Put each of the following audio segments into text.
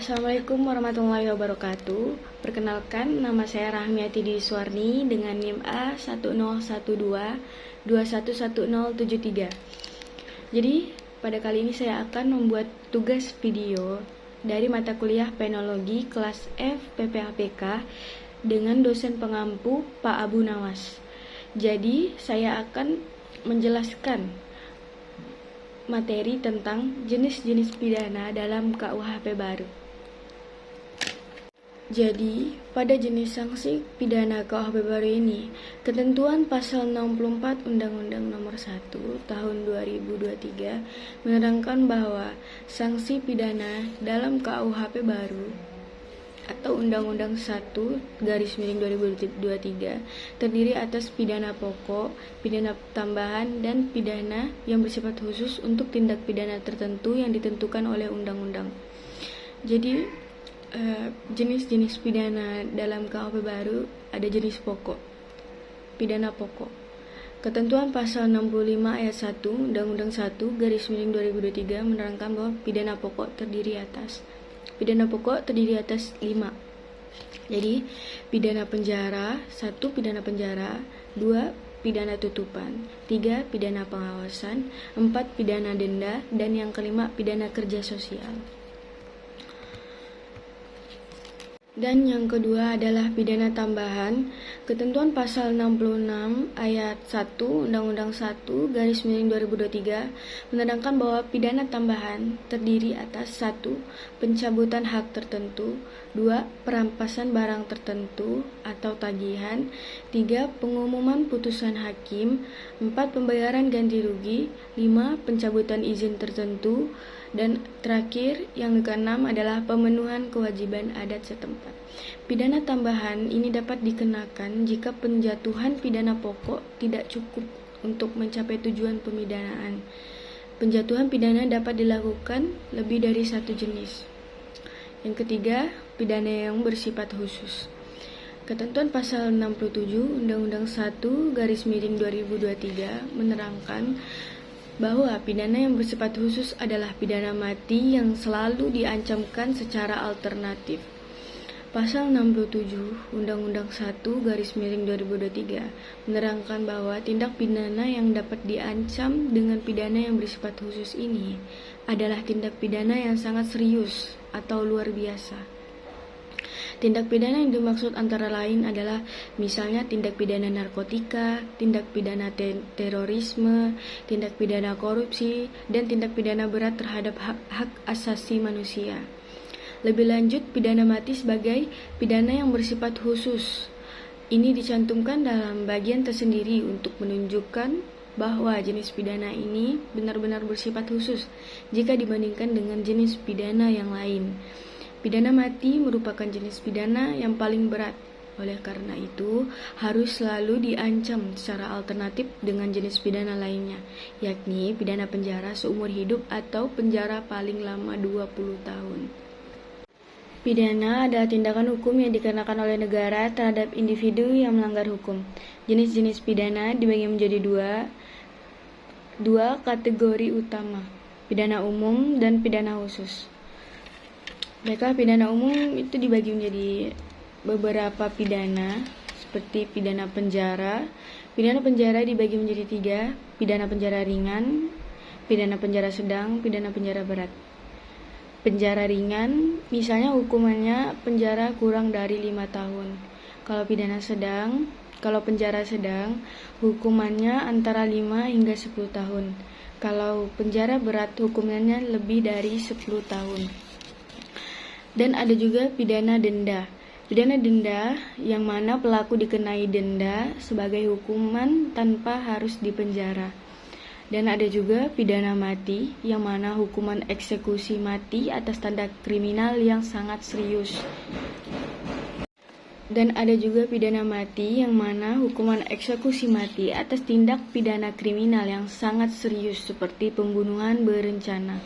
Assalamualaikum warahmatullahi wabarakatuh. Perkenalkan, nama saya Rahmiati Diswarni dengan NIM A1012211073. Jadi, pada kali ini saya akan membuat tugas video dari mata kuliah Penologi kelas F PPAPK dengan dosen pengampu Pak Abu Nawas. Jadi, saya akan menjelaskan materi tentang jenis-jenis pidana dalam KUHP baru. Jadi, pada jenis sanksi pidana KUHP baru ini, ketentuan pasal 64 Undang-Undang Nomor 1 Tahun 2023 menerangkan bahwa sanksi pidana dalam KUHP baru atau Undang-Undang 1/2023 terdiri atas pidana pokok, pidana tambahan, dan pidana yang bersifat khusus untuk tindak pidana tertentu yang ditentukan oleh undang-undang. Jadi, jenis-jenis pidana dalam KUHP baru ada jenis pokok, pidana pokok. Ketentuan pasal 65 ayat 1 Undang-Undang 1/2023 menerangkan bahwa pidana pokok terdiri atas 5. Jadi, pidana penjara, 1 pidana penjara, 2 pidana tutupan, 3 pidana pengawasan, 4 pidana denda, dan yang kelima pidana kerja sosial. Dan yang kedua adalah pidana tambahan. Ketentuan pasal 66 ayat 1 Undang-Undang 1/2023 menerangkan bahwa pidana tambahan terdiri atas 1 pencabutan hak tertentu, 2 perampasan barang tertentu atau tagihan, 3 pengumuman putusan hakim, 4 pembayaran ganti rugi, 5 pencabutan izin tertentu, dan terakhir yang keenam adalah pemenuhan kewajiban adat setempat. Pidana tambahan ini dapat dikenakan jika penjatuhan pidana pokok tidak cukup untuk mencapai tujuan pemidanaan. Penjatuhan pidana dapat dilakukan lebih dari satu jenis. Yang ketiga, pidana yang bersifat khusus. Ketentuan pasal 67 Undang-Undang 1/2023 menerangkan bahwa pidana yang bersifat khusus adalah pidana mati yang selalu diancamkan secara alternatif. Pasal 67 Undang-Undang 1/2023 menerangkan bahwa tindak pidana yang dapat diancam dengan pidana yang bersifat khusus ini adalah tindak pidana yang sangat serius atau luar biasa. Tindak pidana yang dimaksud antara lain adalah misalnya tindak pidana narkotika, tindak pidana terorisme, tindak pidana korupsi, dan tindak pidana berat terhadap hak asasi manusia. Lebih lanjut, pidana mati sebagai pidana yang bersifat khusus. Ini dicantumkan dalam bagian tersendiri untuk menunjukkan bahwa jenis pidana ini benar-benar bersifat khusus jika dibandingkan dengan jenis pidana yang lain. Pidana mati merupakan jenis pidana yang paling berat. Oleh karena itu, harus selalu diancam secara alternatif dengan jenis pidana lainnya, yakni pidana penjara seumur hidup atau penjara paling lama 20 tahun. Pidana adalah tindakan hukum yang dikenakan oleh negara terhadap individu yang melanggar hukum. Jenis-jenis pidana dibagi menjadi dua kategori utama, pidana umum dan pidana khusus. Baiklah, pidana umum itu dibagi menjadi beberapa pidana, seperti pidana penjara. Pidana penjara dibagi menjadi 3, pidana penjara ringan, pidana penjara sedang, pidana penjara berat. Penjara ringan, misalnya hukumannya penjara kurang dari 5 tahun. Kalau penjara sedang, hukumannya antara 5 hingga 10 tahun. Kalau penjara berat, hukumannya lebih dari 10 tahun. Dan ada juga pidana denda. Pidana denda yang mana pelaku dikenai denda sebagai hukuman tanpa harus dipenjara. Dan ada juga pidana mati yang mana hukuman eksekusi mati atas tanda kriminal yang sangat serius. Dan ada juga pidana mati yang mana hukuman eksekusi mati atas tindak pidana kriminal yang sangat serius seperti pembunuhan berencana.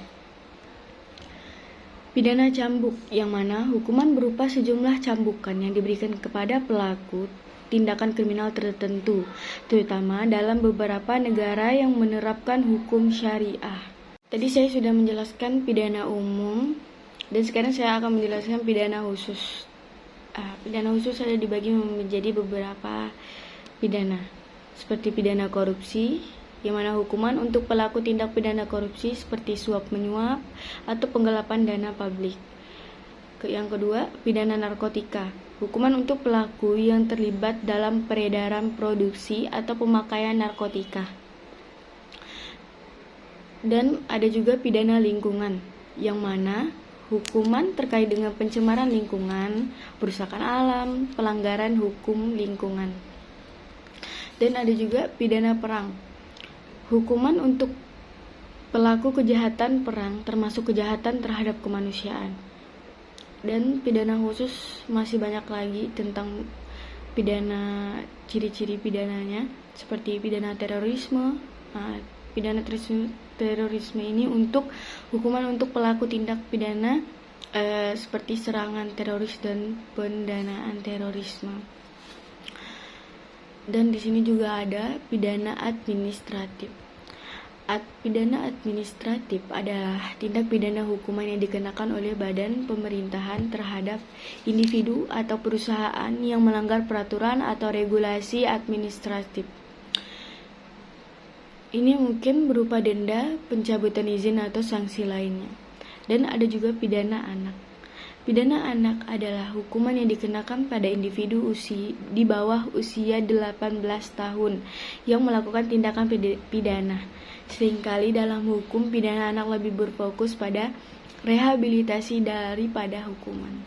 Pidana cambuk yang mana hukuman berupa sejumlah cambukan yang diberikan kepada pelaku tindakan kriminal tertentu, terutama dalam beberapa negara yang menerapkan hukum syariah. Tadi saya sudah menjelaskan pidana umum, Dan sekarang saya akan menjelaskan pidana khusus. Pidana khusus ada dibagi menjadi beberapa pidana, seperti pidana korupsi, yang mana hukuman untuk pelaku tindak pidana korupsi seperti suap menyuap atau penggelapan dana publik. Yang kedua, pidana narkotika, hukuman untuk pelaku yang terlibat dalam peredaran, produksi, atau pemakaian narkotika. Dan ada juga pidana lingkungan, yang mana hukuman terkait dengan pencemaran lingkungan, perusakan alam, pelanggaran hukum lingkungan. Dan ada juga pidana perang, hukuman untuk pelaku kejahatan perang, termasuk kejahatan terhadap kemanusiaan. Dan pidana khusus masih banyak lagi tentang pidana, ciri-ciri pidananya, seperti pidana terorisme. Pidana terorisme ini untuk hukuman untuk pelaku tindak pidana seperti serangan teroris dan pendanaan terorisme. Dan di sini juga ada pidana administratif. Pidana administratif adalah tindak pidana hukuman yang dikenakan oleh badan pemerintahan terhadap individu atau perusahaan yang melanggar peraturan atau regulasi administratif. Ini mungkin berupa denda, pencabutan izin, atau sanksi lainnya. Dan ada juga pidana anak. Pidana anak adalah hukuman yang dikenakan pada individu di bawah usia 18 tahun yang melakukan tindakan pidana. Seringkali dalam hukum pidana anak lebih berfokus pada rehabilitasi daripada hukuman.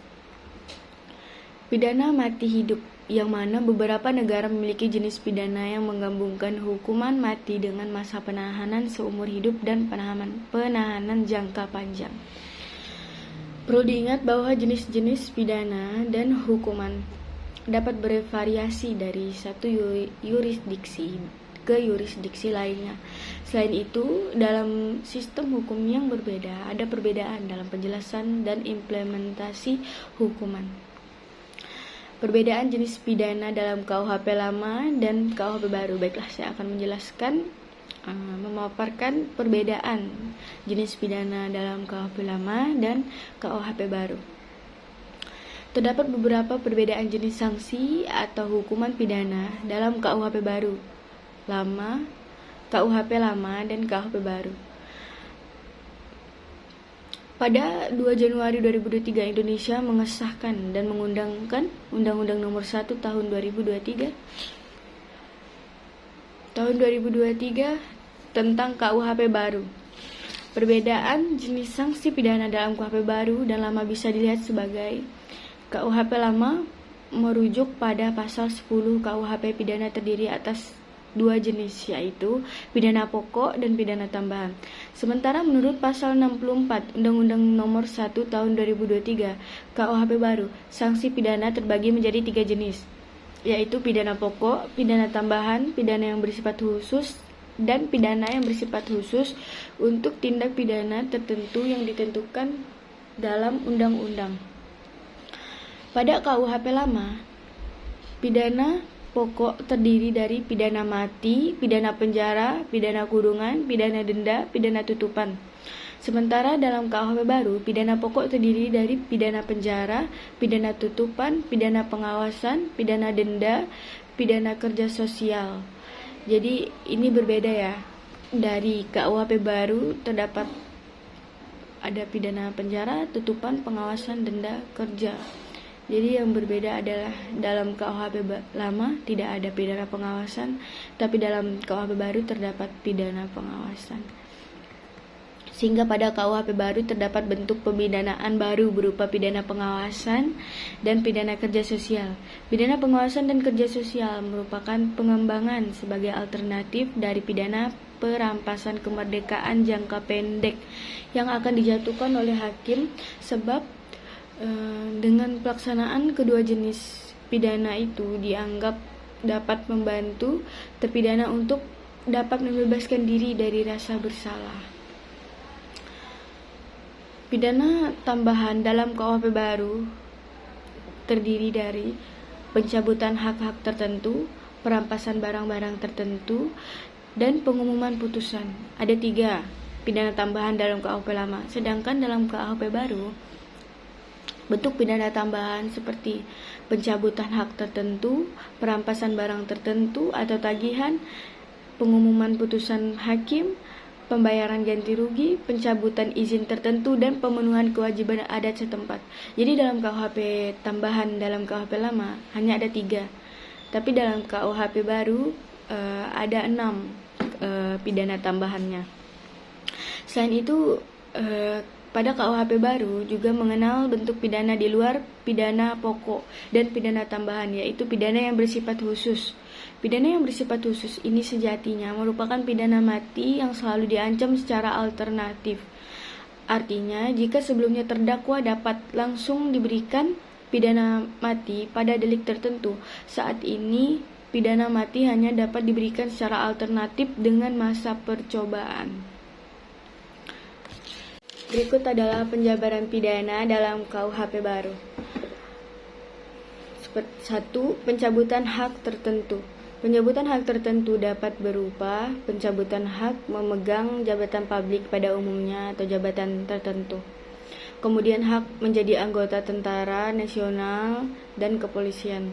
Pidana mati hidup, yang mana beberapa negara memiliki jenis pidana yang menggabungkan hukuman mati dengan masa penahanan seumur hidup dan penahanan jangka panjang. Perlu diingat bahwa jenis-jenis pidana dan hukuman dapat bervariasi dari satu yurisdiksi ke yurisdiksi lainnya. Selain itu, dalam sistem hukum yang berbeda, ada perbedaan dalam penjelasan dan implementasi hukuman. Perbedaan jenis pidana dalam KUHP lama dan KUHP baru. Baiklah, saya akan menjelaskan, memaparkan perbedaan jenis pidana dalam KUHP lama dan KUHP baru. Terdapat beberapa perbedaan jenis sanksi atau hukuman pidana dalam KUHP baru, KUHP lama dan KUHP baru. Pada 2 Januari 2023, Indonesia mengesahkan dan mengundangkan Undang-Undang Nomor 1 Tahun 2023 tentang KUHP baru. Perbedaan jenis sanksi pidana dalam KUHP baru dan lama bisa dilihat sebagai: KUHP lama merujuk pada pasal 10 KUHP pidana terdiri atas 2 jenis, yaitu pidana pokok dan pidana tambahan. Sementara menurut pasal 64 Undang-Undang Nomor 1 Tahun 2023 KUHP baru, sanksi pidana terbagi menjadi 3 jenis, yaitu pidana pokok, pidana tambahan, pidana yang bersifat khusus, dan pidana yang bersifat khusus untuk tindak pidana tertentu yang ditentukan dalam undang-undang. Pada KUHP lama, pidana pokok terdiri dari pidana mati, pidana penjara, pidana kurungan, pidana denda, pidana tutupan. Sementara dalam KUHP baru, pidana pokok terdiri dari pidana penjara, pidana tutupan, pidana pengawasan, pidana denda, pidana kerja sosial. Jadi ini berbeda ya. Dari KUHP baru terdapat ada pidana penjara, tutupan, pengawasan, denda, kerja. Jadi yang berbeda adalah dalam KUHP lama tidak ada pidana pengawasan, tapi dalam KUHP baru terdapat pidana pengawasan. Sehingga pada KUHP baru terdapat bentuk pemidanaan baru berupa pidana pengawasan dan pidana kerja sosial. Pidana pengawasan dan kerja sosial merupakan pengembangan sebagai alternatif dari pidana perampasan kemerdekaan jangka pendek yang akan dijatuhkan oleh hakim, sebab dengan pelaksanaan kedua jenis pidana itu dianggap dapat membantu terpidana untuk dapat membebaskan diri dari rasa bersalah. Pidana tambahan dalam KUHP baru terdiri dari pencabutan hak-hak tertentu, perampasan barang-barang tertentu, dan pengumuman putusan. Ada 3 pidana tambahan dalam KUHP lama, sedangkan dalam KUHP baru Bentuk pidana tambahan seperti pencabutan hak tertentu, perampasan barang tertentu atau tagihan, pengumuman putusan hakim, pembayaran ganti rugi, pencabutan izin tertentu, dan pemenuhan kewajiban adat setempat. Jadi dalam KUHP tambahan dalam KUHP lama hanya ada 3, tapi dalam KUHP baru ada 6 pidana tambahannya. Selain itu, pada KUHP baru juga mengenal bentuk pidana di luar pidana pokok dan pidana tambahan, yaitu pidana yang bersifat khusus. Pidana yang bersifat khusus ini sejatinya merupakan pidana mati yang selalu diancam secara alternatif. Artinya, jika sebelumnya terdakwa dapat langsung diberikan pidana mati pada delik tertentu, saat ini pidana mati hanya dapat diberikan secara alternatif dengan masa percobaan. Berikut adalah penjabaran pidana dalam KUHP baru. 1. Pencabutan hak tertentu. Pencabutan hak tertentu dapat berupa pencabutan hak memegang jabatan publik pada umumnya atau jabatan tertentu. Kemudian hak menjadi anggota tentara nasional dan kepolisian.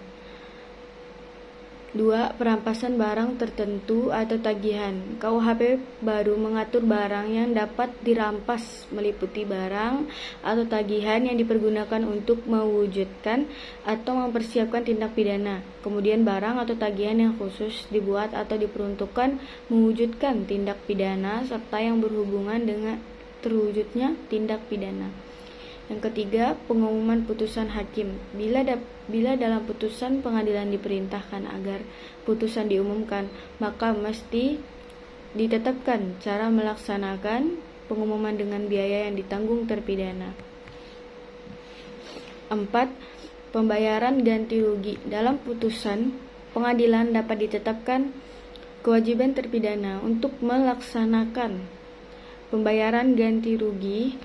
2. Perampasan barang tertentu atau tagihan. KUHP baru mengatur barang yang dapat dirampas meliputi barang atau tagihan yang dipergunakan untuk mewujudkan atau mempersiapkan tindak pidana. Kemudian barang atau tagihan yang khusus dibuat atau diperuntukkan mewujudkan tindak pidana serta yang berhubungan dengan terwujudnya tindak pidana. Yang ketiga, pengumuman putusan hakim. Bila dalam putusan pengadilan diperintahkan agar putusan diumumkan, maka mesti ditetapkan cara melaksanakan pengumuman dengan biaya yang ditanggung terpidana. 4. Pembayaran ganti rugi. Dalam putusan pengadilan dapat ditetapkan kewajiban terpidana untuk melaksanakan pembayaran ganti rugi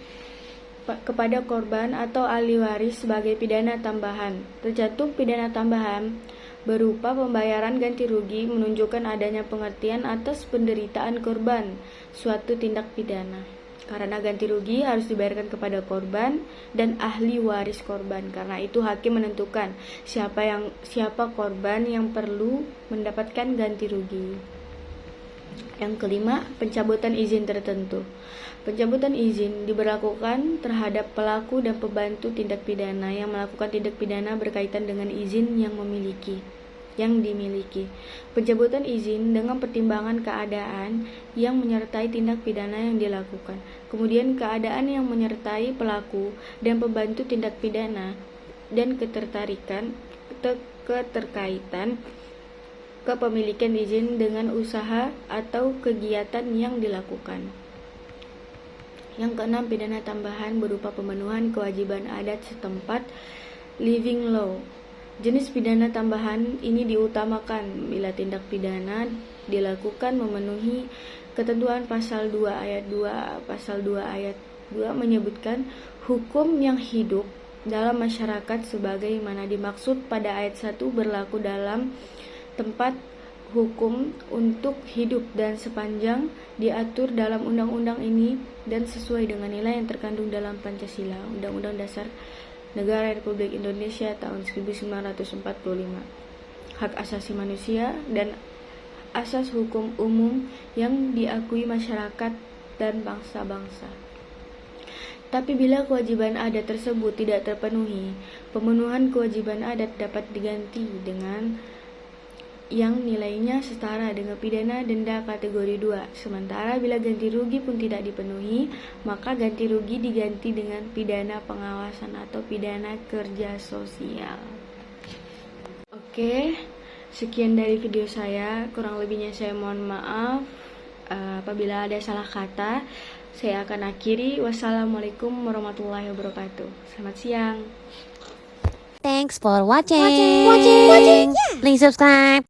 kepada korban atau ahli waris sebagai pidana tambahan. Tercantum pidana tambahan berupa pembayaran ganti rugi menunjukkan adanya pengertian atas penderitaan korban suatu tindak pidana. Karena ganti rugi harus dibayarkan kepada korban dan ahli waris korban. Karena itu hakim menentukan siapa korban yang perlu mendapatkan ganti rugi. Yang kelima, pencabutan izin tertentu. Pencabutan izin diberlakukan terhadap pelaku dan pembantu tindak pidana yang melakukan tindak pidana berkaitan dengan izin yang dimiliki. Pencabutan izin dengan pertimbangan keadaan yang menyertai tindak pidana yang dilakukan. Kemudian keadaan yang menyertai pelaku dan pembantu tindak pidana dan keterkaitan kepemilikan izin dengan usaha atau kegiatan yang dilakukan. Yang keenam, pidana tambahan berupa pemenuhan kewajiban adat setempat, living law. Jenis pidana tambahan ini diutamakan bila tindak pidana dilakukan memenuhi ketentuan pasal 2 ayat 2. Pasal 2 ayat 2 menyebutkan hukum yang hidup dalam masyarakat sebagaimana dimaksud pada ayat 1 berlaku dalam tempat hukum untuk hidup dan sepanjang diatur dalam undang-undang ini dan sesuai dengan nilai yang terkandung dalam Pancasila, Undang-Undang Dasar Negara Republik Indonesia tahun 1945, hak asasi manusia dan asas hukum umum yang diakui masyarakat dan bangsa-bangsa. Tapi bila kewajiban adat tersebut tidak terpenuhi, pemenuhan kewajiban adat dapat diganti dengan yang nilainya setara dengan pidana denda kategori 2. Sementara bila ganti rugi pun tidak dipenuhi, maka ganti rugi diganti dengan pidana pengawasan atau pidana kerja sosial. Oke, sekian dari video saya. Kurang lebihnya saya mohon maaf apabila ada salah kata. Saya akan akhiri. Wassalamualaikum warahmatullahi wabarakatuh. Selamat siang. Thanks for watching. Yeah. Please subscribe.